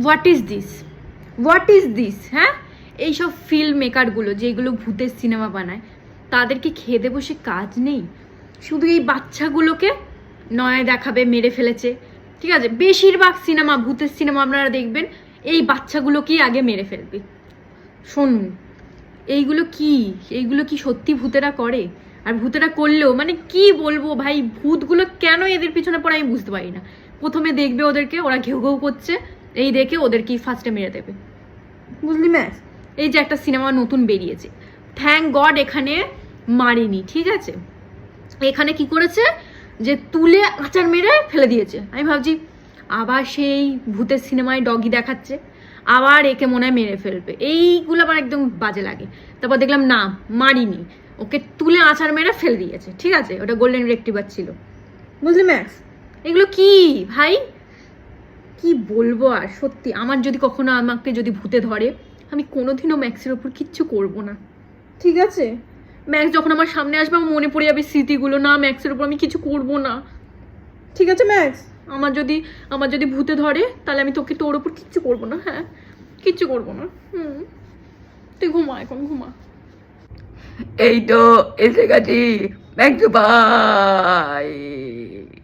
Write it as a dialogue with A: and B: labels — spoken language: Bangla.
A: What is this, what is this? হ্যাঁ, এইসব ফিল্ম মেকারগুলো যেগুলো ভূতের সিনেমা বানায়, তাদেরকে খেতে বসে কাজ নেই, শুধু এই বাচ্চাগুলোকে নয় দেখাবে মেরে ফেলেছে। ঠিক আছে, বেশিরভাগ সিনেমা, ভূতের সিনেমা আপনারা দেখবেন এই বাচ্চাগুলোকেই আগে মেরে ফেলবে। শুনুন, এইগুলো কি সত্যি ভূতেরা করে? আর ভূতেরা করলেও মানে কি বলবো ভাই, ভূতগুলো কেন এদের পিছনে পড়ে আমি বুঝতে পারি না। প্রথমে দেখবে ওদেরকে, ওরা ঘেউ ঘেউ করছে, এই দেখে ওদেরকেই ফার্স্টে মেরে দেবে, বুঝলি ম্যাক্স? এই যে একটা সিনেমা নতুন বেরিয়েছে, থ্যাংক গড এখানে মারিনি, ঠিক আছে? এখানে কি করেছে যে তুলে আচার মেরে ফেলে দিয়েছে। আমি ভাবছি আবার সেই ভূতের সিনেমায় ডগি দেখাচ্ছে, আবার একে মনে হয় মেরে ফেলবে, এইগুলো আমার একদম বাজে লাগে। তারপর দেখলাম না, মারিনি, ওকে তুলে আচার মেরে ফেলে দিয়েছে, ঠিক আছে? ওটা গোল্ডেন রেক্টিভার ছিল, বুঝলি ম্যাক্স? এগুলো কি ভাই, কি বলবো আর। সত্যি আমার যদি কখনো আমাকে যদি ভূতে ধরে, আমি কোনোদিনও ম্যাক্সের ওপর কিচ্ছু করব না, ঠিক আছে? ম্যাক্স যখন আমার সামনে আসবে আমার মনে পড়ে যাবে স্মৃতিগুলো, না ম্যাক্সের ওপর আমি কিছু করব না, ঠিক আছে ম্যাক্স? আমার যদি ভূতে ধরে তাহলে আমি তোর ওপর কিচ্ছু করব না, হ্যাঁ, কিচ্ছু করব না। তুই ঘুমা, এখন ঘুমা।
B: এই তো এসে গেছি ম্যাক্সু ভাই।